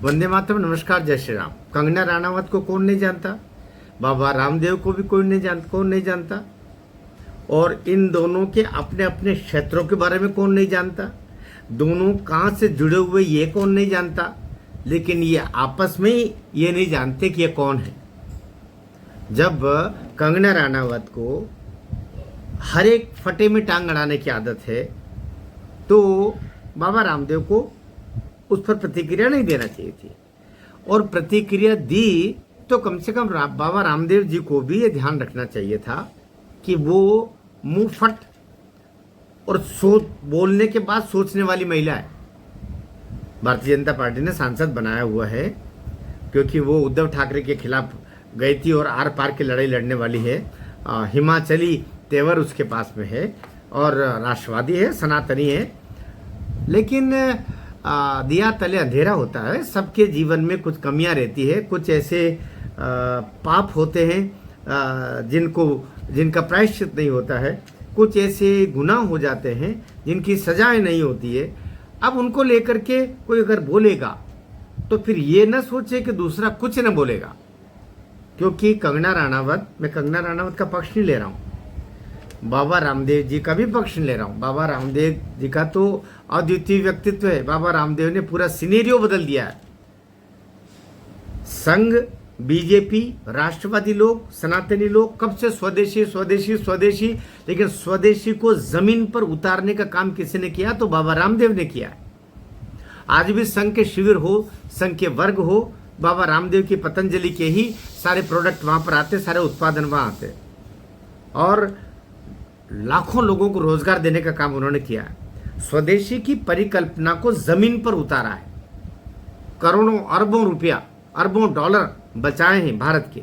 वंदे मातरम, नमस्कार, जय श्री राम। कंगना राणावत को कौन नहीं जानता, बाबा रामदेव को भी कौन नहीं जानता, और इन दोनों के अपने अपने क्षेत्रों के बारे में कौन नहीं जानता, दोनों कहाँ से जुड़े हुए ये कौन नहीं जानता। लेकिन ये आपस में ही ये नहीं जानते कि ये कौन है। जब कंगना राणावत को हर एक फटे में टांग अड़ाने की आदत है तो बाबा रामदेव को उस पर प्रतिक्रिया नहीं देना चाहिए थी, और प्रतिक्रिया दी तो कम से कम बाबा रामदेव जी को भी ये ध्यान रखना चाहिए था कि वो मुंह फट और बोलने के बाद सोचने वाली महिला है। भारतीय जनता पार्टी ने सांसद बनाया हुआ है क्योंकि वो उद्धव ठाकरे के खिलाफ गई थी और आर पार की लड़ाई लड़ने वाली है। हिमाचली तेवर उसके पास में है और राष्ट्रवादी है, सनातनी है। लेकिन दिया तले अंधेरा होता है। सबके जीवन में कुछ कमियां रहती है, कुछ ऐसे पाप होते हैं जिनका प्रायश्चित नहीं होता है, कुछ ऐसे गुनाह हो जाते हैं जिनकी सजाएं नहीं होती है। अब उनको लेकर के कोई अगर बोलेगा तो फिर ये न सोचे कि दूसरा कुछ न बोलेगा, क्योंकि मैं कंगना राणावत का पक्ष नहीं ले रहा हूँ, बाबा रामदेव जी का भी पक्ष ले रहा हूँ। बाबा रामदेव जी का तो अद्वितीय व्यक्तित्व है। बाबा रामदेव ने पूरा सिनेरियो बदल दिया है। संघ, बीजेपी, राष्ट्रवादी लोग, सनातनी लोग कब से स्वदेशी स्वदेशी स्वदेशी, लेकिन स्वदेशी को जमीन पर उतारने का काम किसी ने किया तो बाबा रामदेव ने किया है। आज भी संघ के शिविर हो, संघ के वर्ग हो, बाबा रामदेव की पतंजलि के ही सारे प्रोडक्ट वहां पर आते, सारे उत्पादन वहां आते, और लाखों लोगों को रोजगार देने का काम उन्होंने किया है। स्वदेशी की परिकल्पना को जमीन पर उतारा है। करोड़ों अरबों रुपया, अरबों डॉलर बचाए हैं भारत के।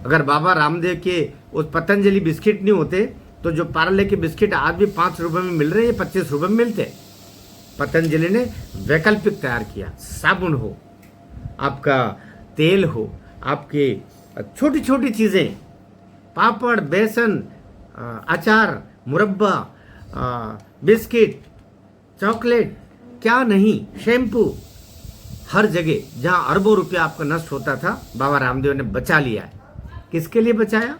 अगर बाबा रामदेव के उस पतंजलि बिस्किट नहीं होते तो जो पार्ले के बिस्किट आज भी 5 रुपए में मिल रहे हैं, 25 रुपए में मिलते। पतंजलि ने वैकल्पिक तैयार किया। साबुन हो, आपका तेल हो, आपके छोटी छोटी चीजें, पापड़, बेसन, अचार, मुरब्बा, बिस्किट, चॉकलेट, क्या नहीं, शैम्पू, हर जगह जहां अरबों रुपया आपका नष्ट होता था बाबा रामदेव ने बचा लिया है। किसके लिए बचाया?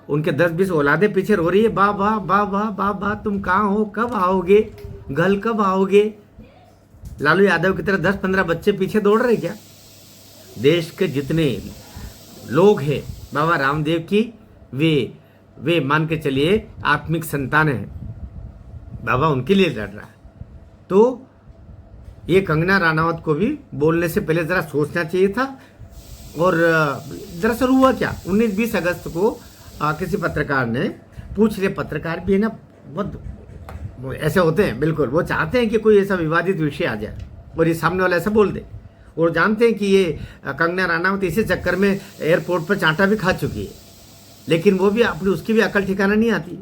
उनके 10-20 औलादें पीछे रो रही है, बाबा बाबा बाबा तुम कहाँ हो, कब आओगे, घर कब आओगे। लालू यादव की तरह 10-15 बच्चे पीछे दौड़ रहे क्या? देश के जितने लोग हैं बाबा रामदेव की, वे मान के चलिए आत्मिक संतान है। बाबा उनके लिए लड़ रहा है। तो ये कंगना राणावत को भी बोलने से पहले जरा सोचना चाहिए था। और दरअसल हुआ क्या, 19-20 अगस्त को किसी पत्रकार ने पूछ लिया। पत्रकार भी है ना, बहुत ऐसे होते हैं, बिल्कुल वो चाहते हैं कि कोई ऐसा विवादित विषय आ जाए और ये सामने वाला ऐसा बोल दे। और जानते हैं कि ये कंगना राणावत इसी चक्कर में एयरपोर्ट पर चांटा भी खा चुकी है, लेकिन वो भी उसकी भी अकल ठिकाना नहीं आती।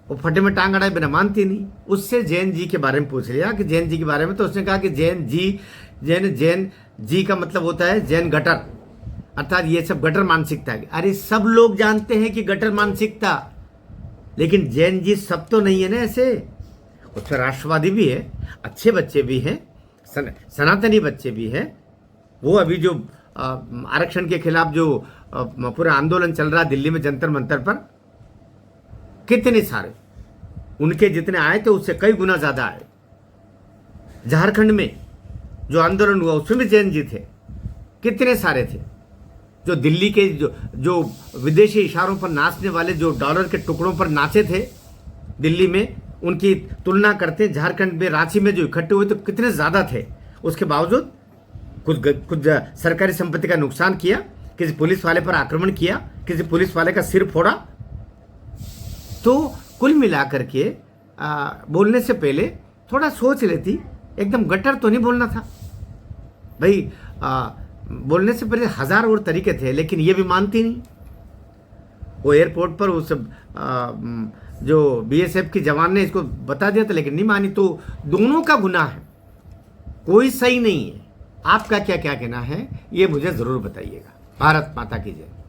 वो फटे में टांग अड़ाए बिना मानती नहीं। उससे जैन जी के बारे में पूछ लिया कि जैन जी के बारे में, तो उसने कहा कि जैन जी का मतलब होता है जैन गटर, अर्थात ये सब गटर मानसिकता है। अरे सब लोग जानते हैं कि गटर मानसिकता, लेकिन जैन जी सब तो नहीं है ना ऐसे। उसमें राष्ट्रवादी भी है, अच्छे बच्चे भी हैं, सनातनी बच्चे भी हैं। वो अभी जो आरक्षण के खिलाफ जो पूरा आंदोलन चल रहा दिल्ली में जंतर मंतर पर, कितने सारे उनके जितने आए थे उससे कई गुना ज्यादा आए। झारखंड में जो आंदोलन हुआ उसमें भी जैन जी थे, कितने सारे थे। जो दिल्ली के जो विदेशी इशारों पर नाचने वाले, जो डॉलर के टुकड़ों पर नाचे थे दिल्ली में, उनकी तुलना करते झारखंड में, रांची में जो इकट्ठे हुए तो कितने ज्यादा थे। उसके बावजूद कुछ सरकारी संपत्ति का नुकसान किया, किसी पुलिस वाले पर आक्रमण किया, किसी पुलिस वाले का सिर फोड़ा। तो कुल मिलाकर के बोलने से पहले थोड़ा सोच लेती। एकदम गटर तो नहीं बोलना था भाई। बोलने से पहले 1000 और तरीके थे, लेकिन ये भी मानती नहीं। वो एयरपोर्ट पर उस जो बीएसएफ की जवान ने इसको बता दिया था, लेकिन नहीं मानी। तो दोनों का गुनाह है, कोई सही नहीं है। आपका क्या क्या कहना है ये मुझे जरूर बताइएगा। भारत माता की जय।